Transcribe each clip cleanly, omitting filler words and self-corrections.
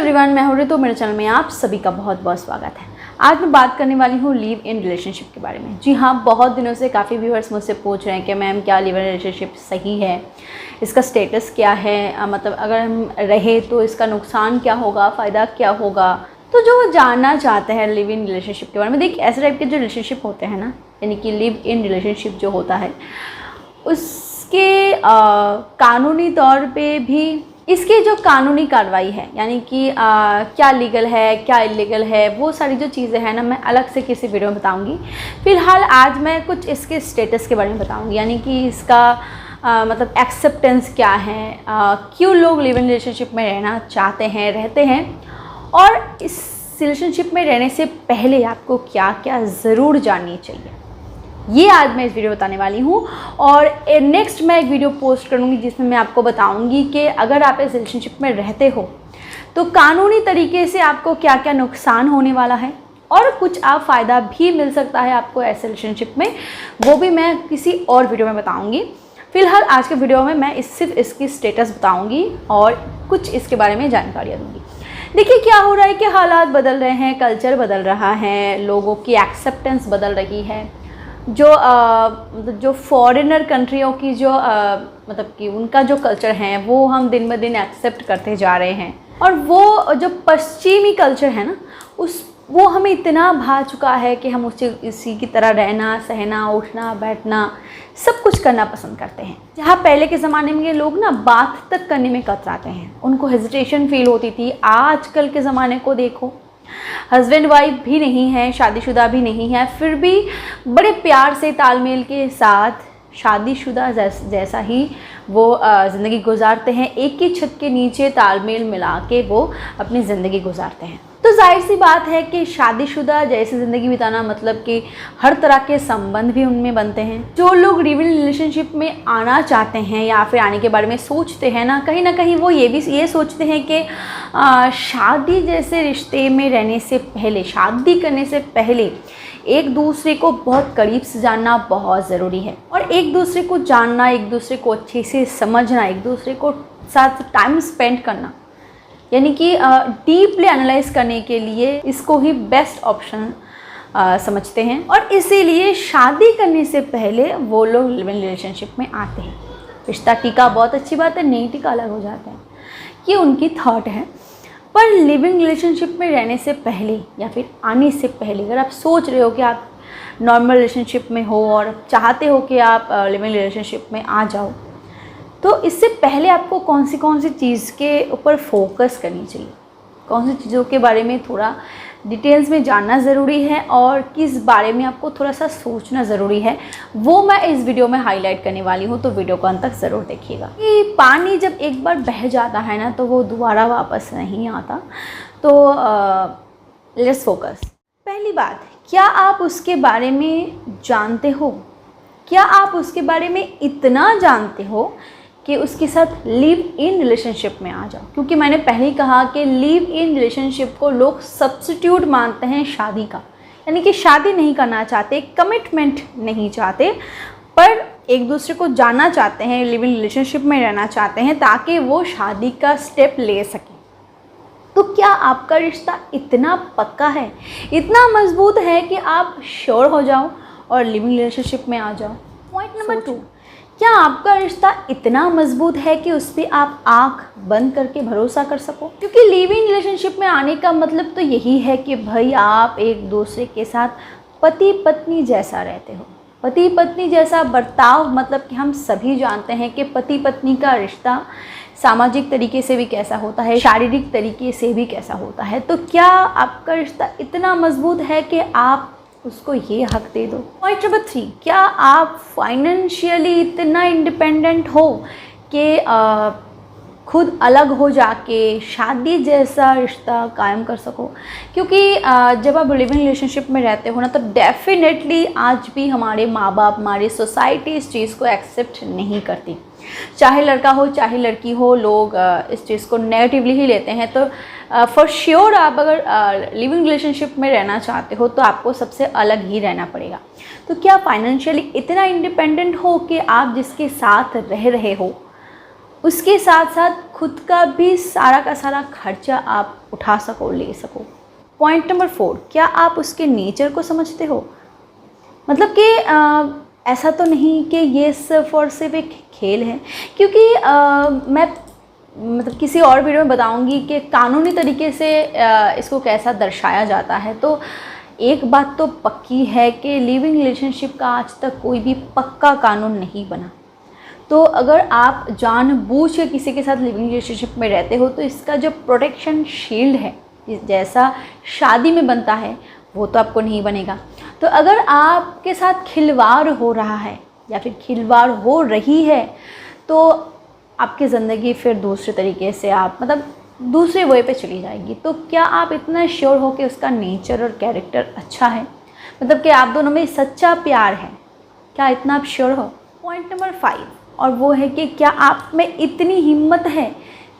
Everyone, मैं हूँ तो मेरे चैनल में आप सभी का बहुत बहुत स्वागत है। आज मैं बात करने वाली हूँ लिव इन रिलेशनशिप के बारे में। जी हाँ, बहुत दिनों से काफ़ी व्यूअर्स मुझसे पूछ रहे हैं कि मैम क्या लिव इन रिलेशनशिप सही है, इसका स्टेटस क्या है, मतलब अगर हम रहे तो इसका नुकसान क्या होगा, फ़ायदा क्या होगा। तो जो जानना चाहते हैं लिव इन रिलेशनशिप के बारे में, देखिए ऐसे टाइप के जो रिलेशनशिप होते हैं ना, यानी कि लिव इन रिलेशनशिप जो होता है उसके कानूनी तौर पे भी इसकी जो कानूनी कार्रवाई है, यानी कि क्या लीगल है क्या इलीगल है, वो सारी जो चीज़ें हैं ना, मैं अलग से किसी वीडियो में बताऊंगी। फ़िलहाल आज मैं कुछ इसके स्टेटस के बारे में बताऊंगी, यानी कि इसका मतलब एक्सेप्टेंस क्या है, क्यों लोग लिव इन रिलेशनशिप में रहना चाहते हैं, रहते हैं, और इस रिलेशनशिप में रहने से पहले आपको क्या क्या ज़रूर जाननी चाहिए, ये आज मैं इस वीडियो बताने वाली हूँ। और नेक्स्ट मैं एक वीडियो पोस्ट करूँगी जिसमें मैं आपको बताऊँगी कि अगर आप इस रिलेशनशिप में रहते हो तो कानूनी तरीके से आपको क्या क्या नुकसान होने वाला है और कुछ आप फ़ायदा भी मिल सकता है आपको ऐसे रिलेशनशिप में, वो भी मैं किसी और वीडियो में बताऊँगी। फ़िलहाल आज के वीडियो में मैं सिर्फ इसकी स्टेटस बताऊँगी और कुछ इसके बारे में जानकारियाँ दूँगी। देखिए क्या हो रहा है कि हालात बदल रहे हैं, कल्चर बदल रहा है, लोगों की एक्सेप्टेंस बदल रही है। जो फॉरेनर कंट्रियों की जो मतलब कि उनका जो कल्चर है वो हम दिन ब दिन एक्सेप्ट करते जा रहे हैं, और वो जो पश्चिमी कल्चर है ना वो हमें इतना भा चुका है कि हम इसी की तरह रहना, सहना, उठना, बैठना सब कुछ करना पसंद करते हैं। जहाँ पहले के ज़माने में ये लोग ना बात तक करने में कतराते हैं, उनको हेजिटेशन फील होती थी। आजकल के ज़माने को देखो, हस्बैंड वाइफ भी नहीं है, शादीशुदा भी नहीं है, फिर भी बड़े प्यार से तालमेल के साथ शादीशुदा जैसा ही वो ज़िंदगी गुजारते हैं। एक ही छत के नीचे तालमेल मिला के वो अपनी ज़िंदगी गुजारते हैं। तो जाहिर सी बात है कि शादीशुदा जैसी ज़िंदगी बिताना मतलब कि हर तरह के संबंध भी उनमें बनते हैं। जो लोग लिव इन रिलेशनशिप में आना चाहते हैं या फिर आने के बारे में सोचते हैं ना कहीं वो ये सोचते हैं कि शादी जैसे रिश्ते में रहने से पहले, शादी करने से पहले एक दूसरे को बहुत करीब से जानना बहुत ज़रूरी है, और एक दूसरे को जानना, एक दूसरे को अच्छे से समझना, एक दूसरे को साथ टाइम स्पेंड करना, यानी कि डीपली एनालाइज करने के लिए इसको ही बेस्ट ऑप्शन समझते हैं। और इसीलिए शादी करने से पहले वो लोग लिव इन रिलेशनशिप में आते हैं। रिश्ता टिका बहुत अच्छी बात है, नहीं टिका अलग हो जाता है, ये उनकी थॉट है। पर लिविंग रिलेशनशिप में रहने से पहले या फिर आने से पहले अगर आप सोच रहे हो कि आप नॉर्मल रिलेशनशिप में हो और चाहते हो कि आप लिविंग रिलेशनशिप में आ जाओ, तो इससे पहले आपको कौन सी चीज़ के ऊपर फोकस करनी चाहिए, कौन सी चीज़ों के बारे में थोड़ा डिटेल्स में जानना ज़रूरी है और किस बारे में आपको थोड़ा सा सोचना ज़रूरी है, वो मैं इस वीडियो में हाईलाइट करने वाली हूँ। तो वीडियो को अंत तक ज़रूर देखिएगा। कि पानी जब एक बार बह जाता है ना तो वो दोबारा वापस नहीं आता। तो लेट्स फोकस। पहली बात, क्या आप उसके बारे में जानते हो? क्या आप उसके बारे में इतना जानते हो कि उसके साथ लिव इन रिलेशनशिप में आ जाओ? क्योंकि मैंने पहले ही कहा कि लिव इन रिलेशनशिप को लोग सब्स्टिट्यूट मानते हैं शादी का, यानी कि शादी नहीं करना चाहते, कमिटमेंट नहीं चाहते, पर एक दूसरे को जानना चाहते हैं, लिव इन रिलेशनशिप में रहना चाहते हैं ताकि वो शादी का स्टेप ले सकें। तो क्या आपका रिश्ता इतना पक्का है, इतना मजबूत है कि आप श्योर हो जाओ और लिव इन रिलेशनशिप में आ जाओ? पॉइंट नंबर 2, क्या आपका रिश्ता इतना मजबूत है कि उस पर आप आँख बंद करके भरोसा कर सको? क्योंकि लिव इन रिलेशनशिप में आने का मतलब तो यही है कि भाई आप एक दूसरे के साथ पति पत्नी जैसा रहते हो। पति पत्नी जैसा बर्ताव मतलब कि हम सभी जानते हैं कि पति पत्नी का रिश्ता सामाजिक तरीके से भी कैसा होता है, शारीरिक तरीके से भी कैसा होता है। तो क्या आपका रिश्ता इतना मजबूत है कि आप उसको ये हक दे दो? पॉइंट नंबर 3, क्या आप फाइनेंशियली इतना इंडिपेंडेंट हो कि खुद अलग हो जाके शादी जैसा रिश्ता कायम कर सको? क्योंकि जब आप लिव इन रिलेशनशिप में रहते हो ना तो डेफिनेटली आज भी हमारे माँ बाप, हमारी सोसाइटी इस चीज़ को एक्सेप्ट नहीं करती। चाहे लड़का हो चाहे लड़की हो, लोग इस चीज़ को नेगेटिवली ही लेते हैं। तो फॉर श्योर आप अगर लिविंग रिलेशनशिप में रहना चाहते हो तो आपको सबसे अलग ही रहना पड़ेगा। तो क्या फाइनेंशियली इतना इंडिपेंडेंट हो कि आप जिसके साथ रह रहे हो उसके साथ साथ खुद का भी सारा का सारा खर्चा आप उठा सको, ले सको। पॉइंट नंबर 4, क्या आप उसके नेचर को समझते हो? मतलब कि ऐसा तो नहीं कि ये सिर्फ और सिर्फ एक खेल है, क्योंकि मैं मतलब किसी और वीडियो में बताऊंगी कि कानूनी तरीके से इसको कैसा दर्शाया जाता है। तो एक बात तो पक्की है कि लिविंग रिलेशनशिप का आज तक कोई भी पक्का कानून नहीं बना। तो अगर आप जानबूझ के किसी के साथ लिविंग रिलेशनशिप में रहते हो तो इसका जो प्रोटेक्शन शील्ड है जैसा शादी में बनता है वो तो आपको नहीं बनेगा। तो अगर आपके साथ खिलवाड़ हो रहा है या फिर खिलवाड़ हो रही है तो आपकी ज़िंदगी फिर दूसरे तरीके से आप मतलब दूसरे वे पे चली जाएगी। तो क्या आप इतना श्योर हो कि उसका नेचर और कैरेक्टर अच्छा है, मतलब कि आप दोनों में सच्चा प्यार है? क्या इतना आप श्योर हो? पॉइंट नंबर 5, और वो है कि क्या आप में इतनी हिम्मत है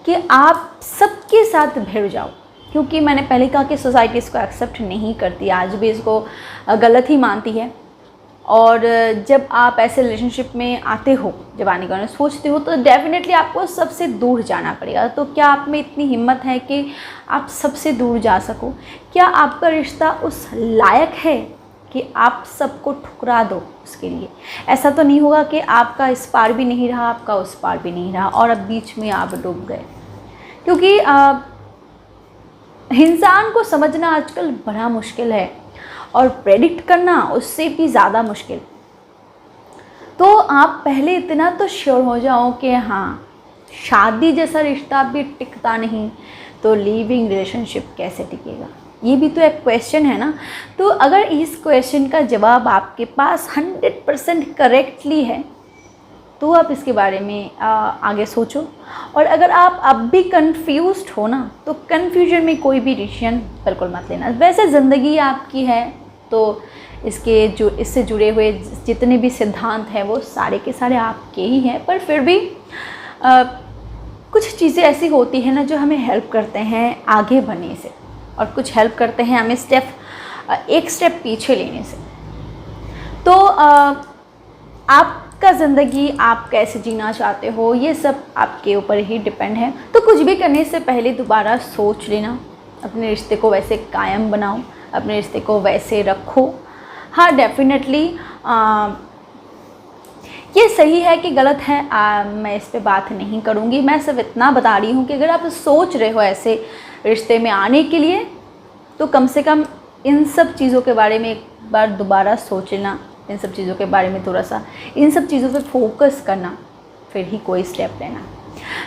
कि आप सबके साथ भिड़ जाओ? क्योंकि मैंने पहले कहा कि सोसाइटी इसको एक्सेप्ट नहीं करती, आज भी इसको गलत ही मानती है। और जब आप ऐसे रिलेशनशिप में आते हो, जब आने का सोचते हो तो डेफिनेटली आपको सबसे दूर जाना पड़ेगा। तो क्या आप में इतनी हिम्मत है कि आप सबसे दूर जा सको? क्या आपका रिश्ता उस लायक है कि आप सबको ठुकरा दो उसके लिए? ऐसा तो नहीं होगा कि आपका इस पार भी नहीं रहा, आपका उस पार भी नहीं रहा और अब बीच में आप डूब गए। क्योंकि इंसान को समझना आजकल बड़ा मुश्किल है और प्रेडिक्ट करना उससे भी ज़्यादा मुश्किल। तो आप पहले इतना तो श्योर हो जाओ कि हाँ, शादी जैसा रिश्ता भी टिकता नहीं तो लिविंग रिलेशनशिप कैसे टिकेगा? ये भी तो एक क्वेश्चन है ना। तो अगर इस क्वेश्चन का जवाब आपके पास 100% करेक्टली है तो आप इसके बारे में आगे सोचो। और अगर आप अब भी कंफ्यूज्ड हो ना तो कंफ्यूजन में कोई भी डिसीजन बिल्कुल मत लेना। वैसे ज़िंदगी आपकी है तो इससे जुड़े हुए जितने भी सिद्धांत हैं वो सारे के सारे आपके ही हैं, पर फिर भी कुछ चीज़ें ऐसी होती हैं ना जो हमें हेल्प करते हैं आगे बढ़ने से, और कुछ हेल्प करते हैं हमें एक स्टेप पीछे लेने से। तो आपका ज़िंदगी आप कैसे जीना चाहते हो ये सब आपके ऊपर ही डिपेंड है। तो कुछ भी करने से पहले दोबारा सोच लेना, अपने रिश्ते को वैसे कायम बनाओ, अपने रिश्ते को वैसे रखो। हाँ, डेफिनेटली ये सही है कि गलत है, मैं इस पे बात नहीं करूँगी। मैं सिर्फ इतना बता रही हूँ कि अगर आप सोच रहे हो ऐसे रिश्ते में आने के लिए तो कम से कम इन सब चीज़ों के बारे में एक बार दोबारा सोच लेना, इन सब चीज़ों के बारे में थोड़ा सा इन सब चीज़ों पे फोकस करना, फिर ही कोई स्टेप लेना।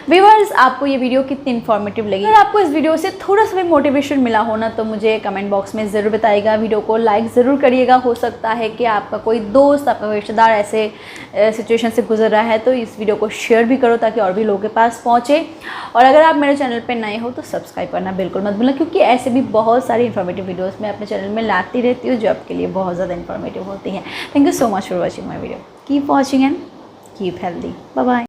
व्यूअर्स, आपको ये वीडियो कितनी इन्फॉर्मेटिव लगी? अगर आपको इस वीडियो से थोड़ा सा भी मोटिवेशन मिला हो ना तो मुझे कमेंट बॉक्स में ज़रूर बताइएगा। वीडियो को लाइक ज़रूर करिएगा। हो सकता है कि आपका कोई दोस्त, आपका कोई रिश्तेदार ऐसे सिचुएशन से गुजर रहा है तो इस वीडियो को शेयर भी करो ताकि और भी लोगों के पास पहुँचे। और अगर आप मेरे चैनल पर नए हो तो सब्सक्राइब करना बिल्कुल मत भूलना, क्योंकि ऐसे भी बहुत सारी इन्फॉर्मेटिव वीडियोज़ मैं अपने चैनल में लाती रहती हूँ जो आपके लिए बहुत ज़्यादा इन्फॉर्मेटिव होती हैं। Thank you so much for watching my video. Keep watching and keep healthy. Bye bye.